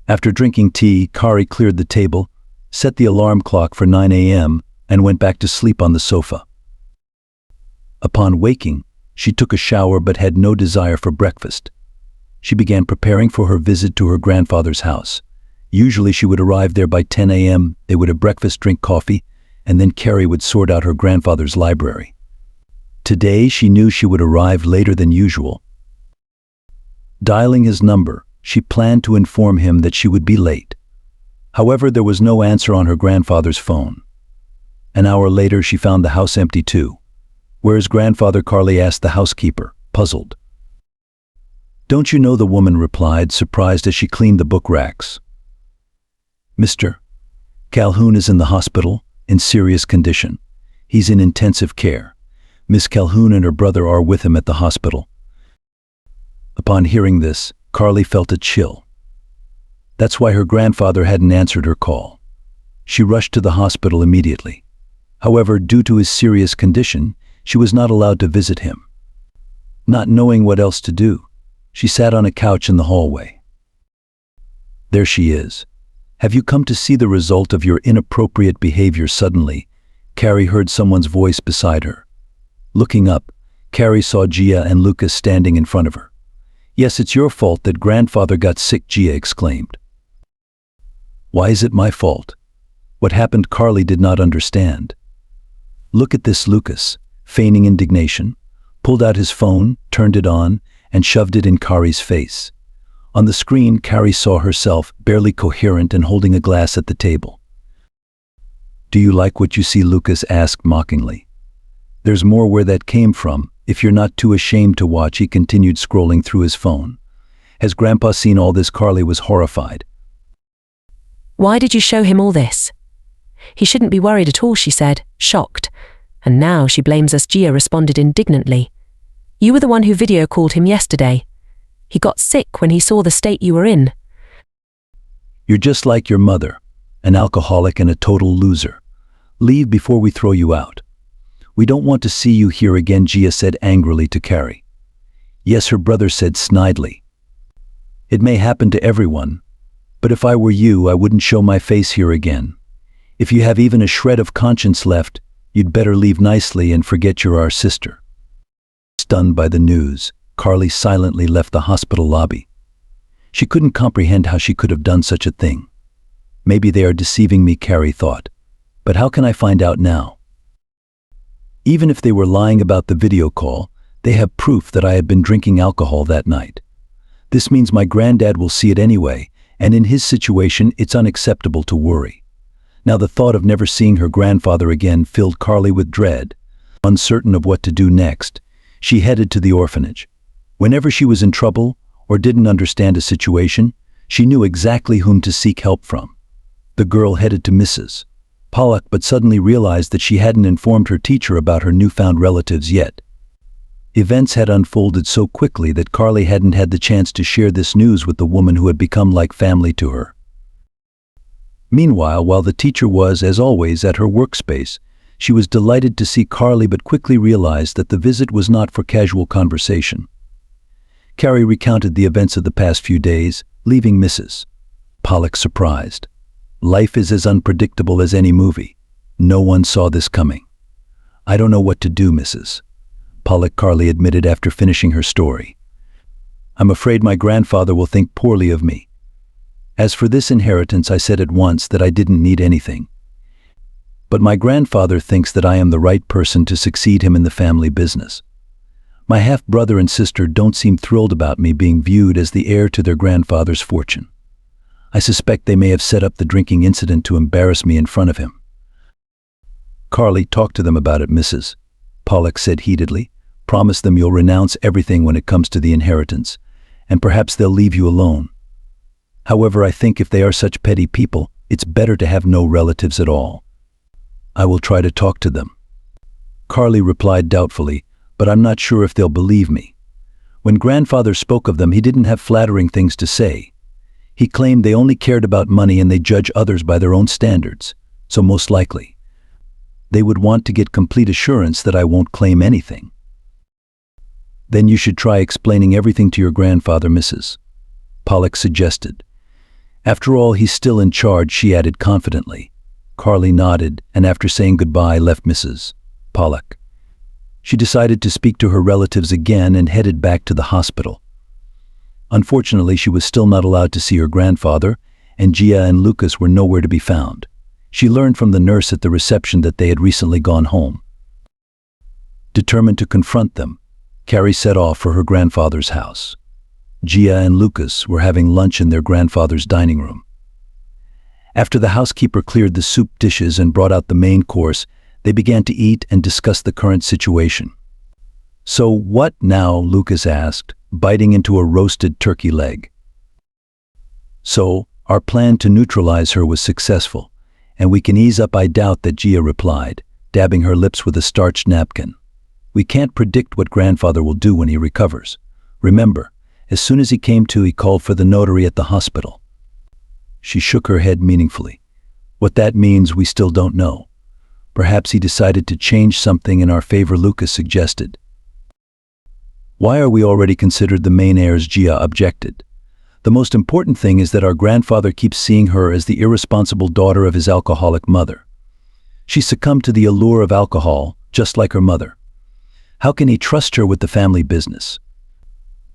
After drinking tea, Carrie cleared the table, set the alarm clock for 9 a.m., and went back to sleep on the sofa. Upon waking, she took a shower but had no desire for breakfast. She began preparing for her visit to her grandfather's house. Usually she would arrive there by 10 a.m., they would have breakfast, drink coffee, and then Carrie would sort out her grandfather's library. Today she knew she would arrive later than usual. Dialing his number, she planned to inform him that she would be late. However, there was no answer on her grandfather's phone. An hour later, she found the house empty too. "Where's grandfather?" Carly asked the housekeeper, puzzled. "Don't you know?" the woman replied, surprised as she cleaned the book racks. "Mr. Calhoun is in the hospital, in serious condition. He's in intensive care. Miss Calhoun and her brother are with him at the hospital." Upon hearing this, Carly felt a chill. That's why her grandfather hadn't answered her call. She rushed to the hospital immediately. However, due to his serious condition, she was not allowed to visit him. Not knowing what else to do, she sat on a couch in the hallway. "There she is. Have you come to see the result of your inappropriate behavior?" Suddenly, Carrie heard someone's voice beside her. Looking up, Carrie saw Gia and Lucas standing in front of her. "Yes, it's your fault that grandfather got sick," Gia exclaimed. "Why is it my fault? What happened?" Carly did not understand. "Look at this." Lucas, feigning indignation, pulled out his phone, turned it on, and shoved it in Carrie's face. On the screen, Carrie saw herself, barely coherent and holding a glass at the table. "Do you like what you see?" Lucas asked mockingly. "There's more where that came from, if you're not too ashamed to watch." He continued scrolling through his phone. "Has Grandpa seen all this?" Carly was horrified. "Why did you show him all this? He shouldn't be worried at all," she said, shocked. "And now she blames us." Gia responded indignantly. "You were the one who video called him yesterday. He got sick when he saw the state you were in." "You're just like your mother, an alcoholic and a total loser. Leave before we throw you out. We don't want to see you here again," Gia said angrily to Carrie. "Yes," her brother said snidely. "It may happen to everyone, but if I were you, I wouldn't show my face here again. If you have even a shred of conscience left, you'd better leave nicely and forget you're our sister." Stunned by the news, Carly silently left the hospital lobby. She couldn't comprehend how she could have done such a thing. Maybe they are deceiving me, Carrie thought. But how can I find out now? Even if they were lying about the video call, they have proof that I had been drinking alcohol that night. This means my granddad will see it anyway, and in his situation, it's unacceptable to worry. Now the thought of never seeing her grandfather again filled Carly with dread. Uncertain of what to do next, she headed to the orphanage. Whenever she was in trouble or didn't understand a situation, she knew exactly whom to seek help from. The girl headed to Mrs. Pollock, but suddenly realized that she hadn't informed her teacher about her newfound relatives yet. Events had unfolded so quickly that Carly hadn't had the chance to share this news with the woman who had become like family to her. Meanwhile, while the teacher was, as always, at her workspace, she was delighted to see Carly but quickly realized that the visit was not for casual conversation. Carrie recounted the events of the past few days, leaving Mrs. Pollock surprised. Life is as unpredictable as any movie. No one saw this coming. I don't know what to do, Mrs. Pollock, Carly admitted after finishing her story. I'm afraid my grandfather will think poorly of me. As for this inheritance, I said at once that I didn't need anything. But my grandfather thinks that I am the right person to succeed him in the family business. My half-brother and sister don't seem thrilled about me being viewed as the heir to their grandfather's fortune. I suspect they may have set up the drinking incident to embarrass me in front of him. Carly, talk to them about it, Mrs. Pollock said heatedly. Promise them you'll renounce everything when it comes to the inheritance, and perhaps they'll leave you alone. However, I think if they are such petty people, it's better to have no relatives at all. I will try to talk to them. Carly replied doubtfully, but I'm not sure if they'll believe me. When grandfather spoke of them, he didn't have flattering things to say. He claimed they only cared about money and they judge others by their own standards, so most likely, they would want to get complete assurance that I won't claim anything. Then you should try explaining everything to your grandfather, Mrs. Pollock suggested. After all, he's still in charge, she added confidently. Carly nodded, and after saying goodbye, left Mrs. Pollock. She decided to speak to her relatives again and headed back to the hospital. Unfortunately, she was still not allowed to see her grandfather, and Gia and Lucas were nowhere to be found. She learned from the nurse at the reception that they had recently gone home. Determined to confront them, Carrie set off for her grandfather's house. Gia and Lucas were having lunch in their grandfather's dining room. After the housekeeper cleared the soup dishes and brought out the main course, they began to eat and discuss the current situation. So what now? Lucas asked, biting into a roasted turkey leg. So, our plan to neutralize her was successful, and we can ease up. I doubt that, Gia replied, dabbing her lips with a starched napkin. We can't predict what grandfather will do when he recovers. Remember, as soon as he came to, he called for the notary at the hospital. She shook her head meaningfully. What that means, we still don't know. Perhaps he decided to change something in our favor, Lucas suggested. Why are we already considered the main heirs? Gia objected. The most important thing is that our grandfather keeps seeing her as the irresponsible daughter of his alcoholic mother. She succumbed to the allure of alcohol, just like her mother. How can he trust her with the family business?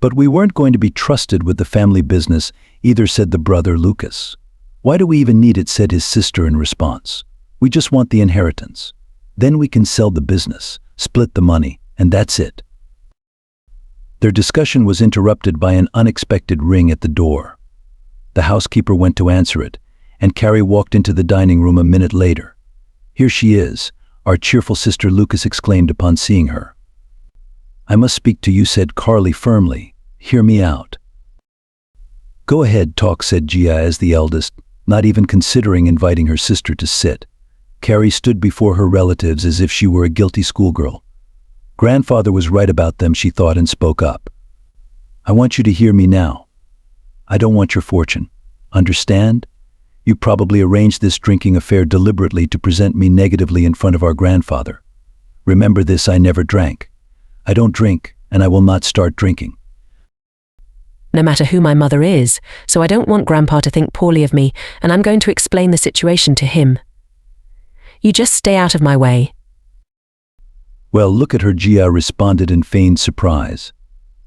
But we weren't going to be trusted with the family business either, said the brother Lucas. Why do we even need it? Said his sister in response. We just want the inheritance. Then we can sell the business, split the money, and that's it. Their discussion was interrupted by an unexpected ring at the door. The housekeeper went to answer it, and Carrie walked into the dining room a minute later. Here she is, our cheerful sister, Lucas exclaimed upon seeing her. I must speak to you, said Carly firmly. Hear me out. Go ahead, talk, said Gia as the eldest, not even considering inviting her sister to sit. Carrie stood before her relatives as if she were a guilty schoolgirl. Grandfather was right about them, she thought, and spoke up. I want you to hear me now. I don't want your fortune. Understand? You probably arranged this drinking affair deliberately to present me negatively in front of our grandfather. Remember this, I never drank. I don't drink, and I will not start drinking. No matter who my mother is, so I don't want Grandpa to think poorly of me, and I'm going to explain the situation to him. You just stay out of my way. Well, look at her, Gia responded in feigned surprise.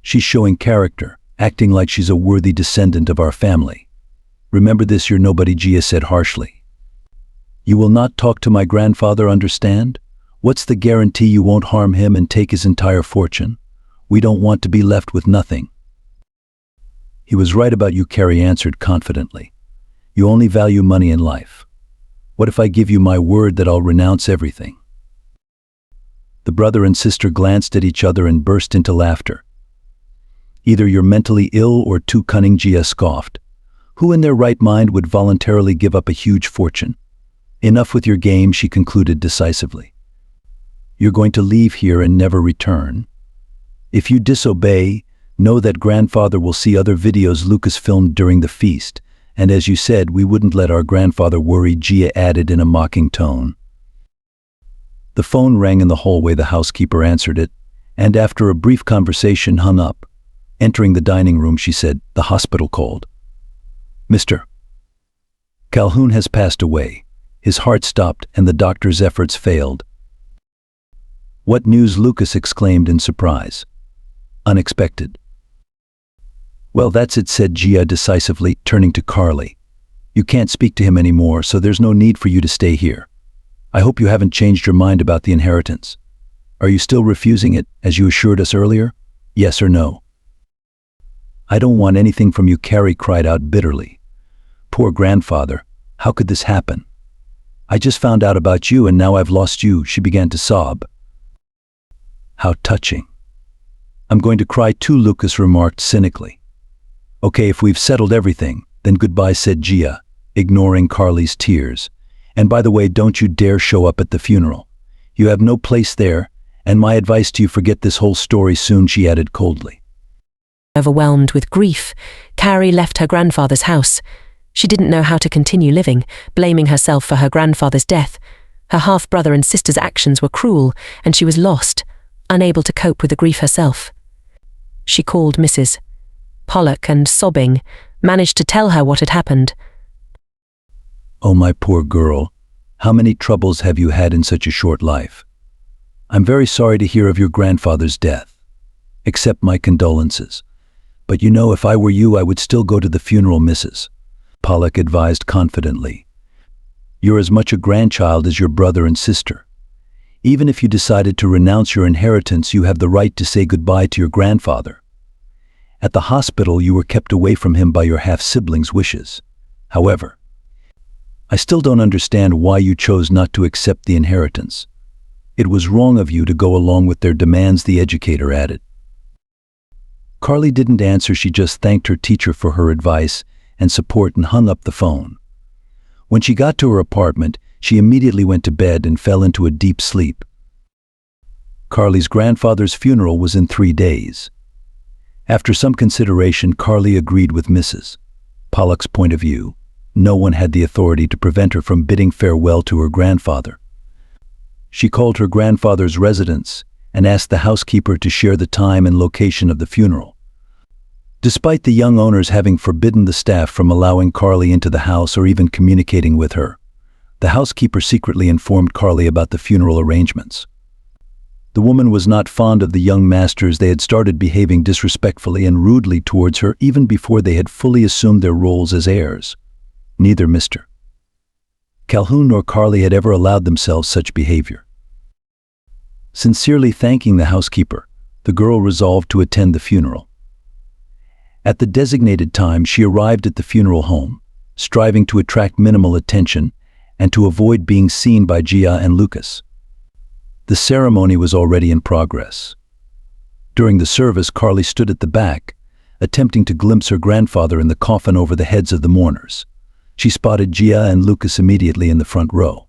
She's showing character, acting like she's a worthy descendant of our family. Remember this, you're nobody, Gia said harshly. You will not talk to my grandfather, understand? What's the guarantee you won't harm him and take his entire fortune? We don't want to be left with nothing. He was right about you, Carrie answered confidently. You only value money in life. What if I give you my word that I'll renounce everything? The brother and sister glanced at each other and burst into laughter. Either you're mentally ill or too cunning, Gia scoffed. Who in their right mind would voluntarily give up a huge fortune? Enough with your game, she concluded decisively. You're going to leave here and never return. If you disobey, know that grandfather will see other videos Lucas filmed during the feast, and as you said, we wouldn't let our grandfather worry, Gia added in a mocking tone. The phone rang in the hallway. The housekeeper answered it, and after a brief conversation hung up. Entering the dining room, she said, the hospital called. Mr. Calhoun has passed away. His heart stopped and the doctor's efforts failed. What news? Lucas exclaimed in surprise. Unexpected. Well, that's it, said Gia decisively, turning to Carly. You can't speak to him anymore, so there's no need for you to stay here. I hope you haven't changed your mind about the inheritance. Are you still refusing it, as you assured us earlier? Yes or no? I don't want anything from you, Carrie cried out bitterly. Poor grandfather, how could this happen? I just found out about you and now I've lost you, she began to sob. How touching. I'm going to cry too, Lucas remarked cynically. Okay, if we've settled everything, then goodbye, said Gia, ignoring Carly's tears. And by the way, don't you dare show up at the funeral. You have no place there, and my advice to you, forget this whole story soon, she added coldly. Overwhelmed with grief, Carrie left her grandfather's house. She didn't know how to continue living, blaming herself for her grandfather's death. Her half-brother and sister's actions were cruel, and she was lost, unable to cope with the grief herself. She called Mrs. Pollock and, sobbing, managed to tell her what had happened. Oh, my poor girl, how many troubles have you had in such a short life? I'm very sorry to hear of your grandfather's death. Accept my condolences. But you know, if I were you, I would still go to the funeral, Mrs. Pollock advised confidently. You're as much a grandchild as your brother and sister. Even if you decided to renounce your inheritance, you have the right to say goodbye to your grandfather. At the hospital, you were kept away from him by your half-siblings' wishes. However, I still don't understand why you chose not to accept the inheritance. It was wrong of you to go along with their demands, the educator added. Carly didn't answer. She just thanked her teacher for her advice and support and hung up the phone. When she got to her apartment, she immediately went to bed and fell into a deep sleep. Carly's grandfather's funeral was in 3 days. After some consideration, Carly agreed with Mrs. Pollock's point of view. No one had the authority to prevent her from bidding farewell to her grandfather. She called her grandfather's residence and asked the housekeeper to share the time and location of the funeral. Despite the young owners having forbidden the staff from allowing Carly into the house or even communicating with her, the housekeeper secretly informed Carly about the funeral arrangements. The woman was not fond of the young masters. They had started behaving disrespectfully and rudely towards her even before they had fully assumed their roles as heirs. Neither Mr. Calhoun nor Carly had ever allowed themselves such behavior. Sincerely thanking the housekeeper, the girl resolved to attend the funeral. At the designated time, she arrived at the funeral home, striving to attract minimal attention and to avoid being seen by Gia and Lucas. The ceremony was already in progress. During the service, Carly stood at the back, attempting to glimpse her grandfather in the coffin over the heads of the mourners. She spotted Gia and Lucas immediately in the front row.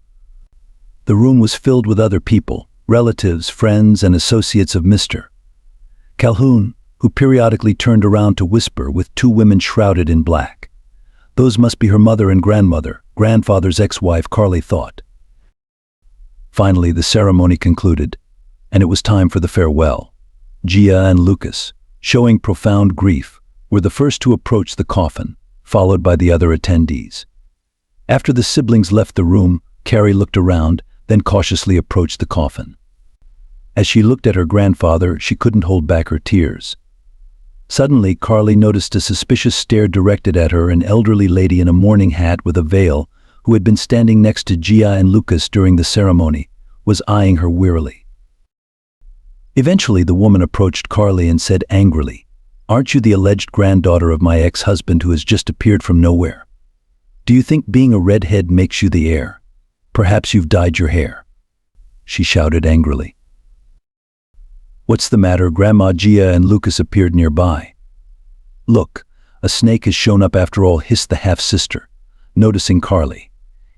The room was filled with other people, relatives, friends, and associates of Mr. Calhoun, who periodically turned around to whisper with 2 women shrouded in black. Those must be her mother and grandmother, grandfather's ex-wife, Carly thought. Finally, the ceremony concluded, and it was time for the farewell. Gia and Lucas, showing profound grief, were the first to approach the coffin, followed by the other attendees. After the siblings left the room, Carrie looked around, then cautiously approached the coffin. As she looked at her grandfather, she couldn't hold back her tears. Suddenly, Carly noticed a suspicious stare directed at her. An elderly lady in a mourning hat with a veil, who had been standing next to Gia and Lucas during the ceremony, was eyeing her wearily. Eventually, the woman approached Carly and said angrily, "Aren't you the alleged granddaughter of my ex-husband who has just appeared from nowhere? Do you think being a redhead makes you the heir? Perhaps you've dyed your hair," she shouted angrily. "What's the matter?" Grandma Gia and Lucas appeared nearby. "Look, a snake has shown up after all," hissed the half-sister, noticing Carly.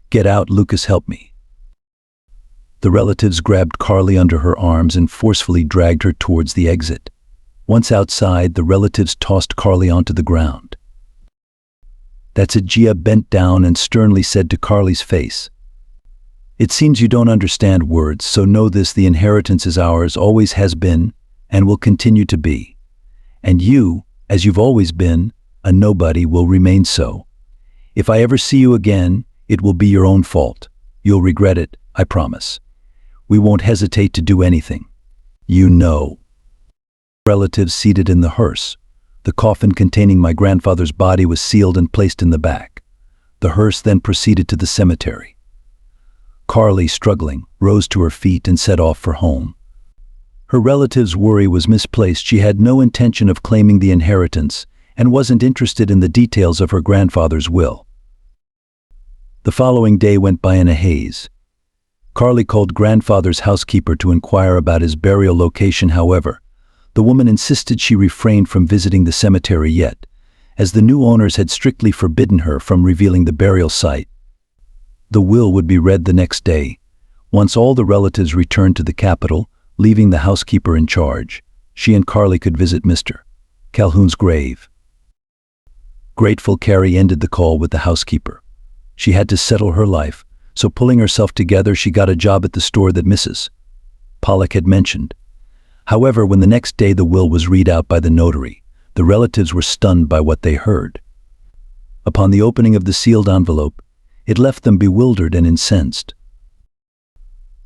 "Get out, Lucas, help me." The relatives grabbed Carly under her arms and forcefully dragged her towards the exit. Once outside, the relatives tossed Carly onto the ground. "That's it," Gia bent down and sternly said to Carly's face. "It seems you don't understand words, so know this: the inheritance is ours, always has been, and will continue to be. And you, as you've always been, a nobody, will remain so. If I ever see you again, it will be your own fault. You'll regret it, I promise. We won't hesitate to do anything. You know. Relatives seated in the hearse. The coffin containing my grandfather's body was sealed and placed in the back. The hearse then proceeded to the cemetery. Carly, struggling, rose to her feet and set off for home. Her relatives' worry was misplaced. She had no intention of claiming the inheritance and wasn't interested in the details of her grandfather's will. The following day went by in a haze. Carly called grandfather's housekeeper to inquire about his burial location. However, the woman insisted she refrained from visiting the cemetery yet, as the new owners had strictly forbidden her from revealing the burial site. The will would be read the next day, once all the relatives returned to the capital, leaving the housekeeper in charge. She and Carly could visit Mr. Calhoun's grave. Grateful, Carrie ended the call with the housekeeper. She had to settle her life, so pulling herself together, she got a job at the store that Mrs. Pollock had mentioned. However, when the next day the will was read out by the notary, the relatives were stunned by what they heard. Upon the opening of the sealed envelope, it left them bewildered and incensed.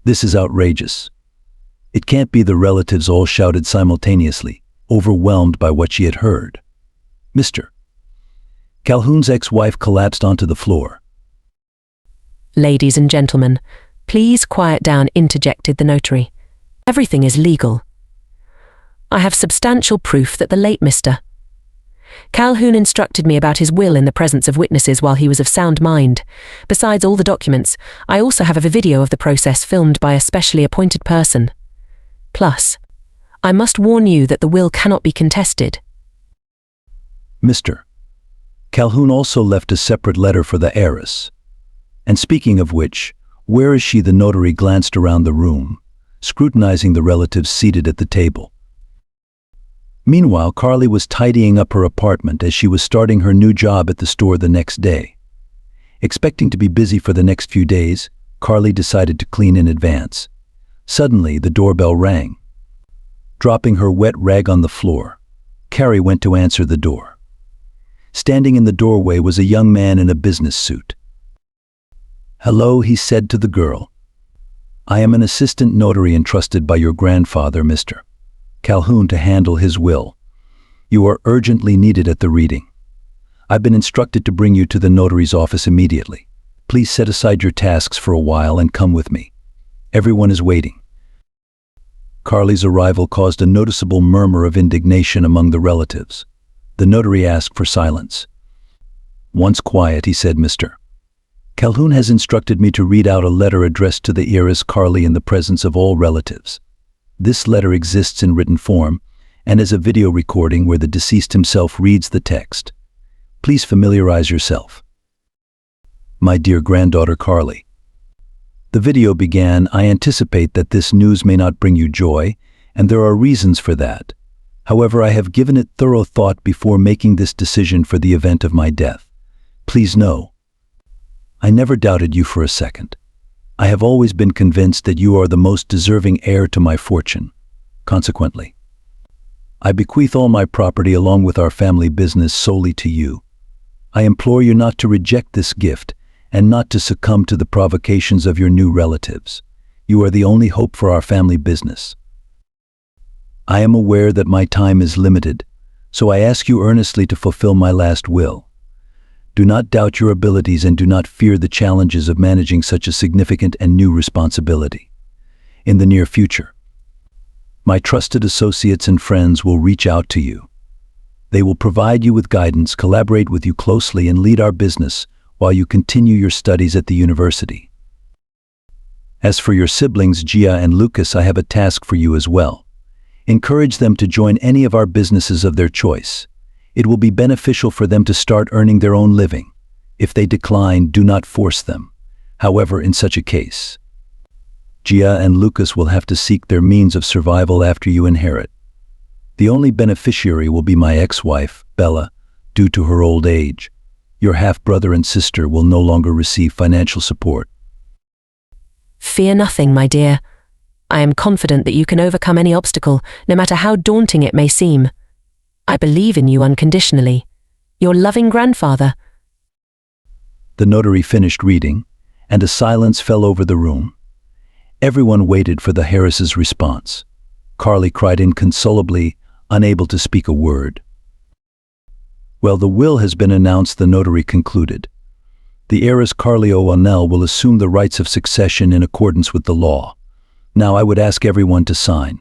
"This is outrageous. It can't be," the relatives all shouted simultaneously, overwhelmed by what she had heard. Mr. Calhoun's ex-wife collapsed onto the floor. "Ladies and gentlemen, please quiet down," interjected the notary. "Everything is legal. I have substantial proof that the late Mr. Calhoun instructed me about his will in the presence of witnesses while he was of sound mind. Besides all the documents, I also have a video of the process filmed by a specially appointed person. Plus, I must warn you that the will cannot be contested." Mr. Calhoun also left a separate letter for the heiress. And speaking of which, where is she? The notary glanced around the room, scrutinizing the relatives seated at the table. Meanwhile, Carly was tidying up her apartment as she was starting her new job at the store the next day. Expecting to be busy for the next few days, Carly decided to clean in advance. Suddenly, the doorbell rang. Dropping her wet rag on the floor, Carrie went to answer the door. Standing in the doorway was a young man in a business suit. "Hello," he said to the girl. "I am an assistant notary entrusted by your grandfather, Mr. Calhoun, to handle his will. You are urgently needed at the reading. I've been instructed to bring you to the notary's office immediately. Please set aside your tasks for a while and come with me. Everyone is waiting." Carly's arrival caused a noticeable murmur of indignation among the relatives. The notary asked for silence. "Once quiet," he said, "Mr. Calhoun has instructed me to read out a letter addressed to the heiress Carly in the presence of all relatives. This letter exists in written form and as a video recording where the deceased himself reads the text. Please familiarize yourself. My dear granddaughter Carly." The video began, "I anticipate that this news may not bring you joy, and there are reasons for that. However, I have given it thorough thought before making this decision for the event of my death. Please know, I never doubted you for a second. I have always been convinced that you are the most deserving heir to my fortune. Consequently, I bequeath all my property along with our family business solely to you. I implore you not to reject this gift and not to succumb to the provocations of your new relatives. You are the only hope for our family business. I am aware that my time is limited, so I ask you earnestly to fulfill my last will. Do not doubt your abilities and do not fear the challenges of managing such a significant and new responsibility. In the near future, my trusted associates and friends will reach out to you. They will provide you with guidance, collaborate with you closely, and lead our business while you continue your studies at the university. As for your siblings, Gia and Lucas, I have a task for you as well. Encourage them to join any of our businesses of their choice. It will be beneficial for them to start earning their own living. If they decline, do not force them. However, in such a case, Gia and Lucas will have to seek their means of survival after you inherit. The only beneficiary will be my ex-wife, Bella, due to her old age. Your half-brother and sister will no longer receive financial support." "Fear nothing, my dear. I am confident that you can overcome any obstacle, no matter how daunting it may seem. I believe in you unconditionally. Your loving grandfather." The notary finished reading, and a silence fell over the room. Everyone waited for the Harris's response. Carly cried inconsolably, unable to speak a word. "Well, the will has been announced," the notary concluded. "The heiress Carly O'Neill will assume the rights of succession in accordance with the law. Now I would ask everyone to sign."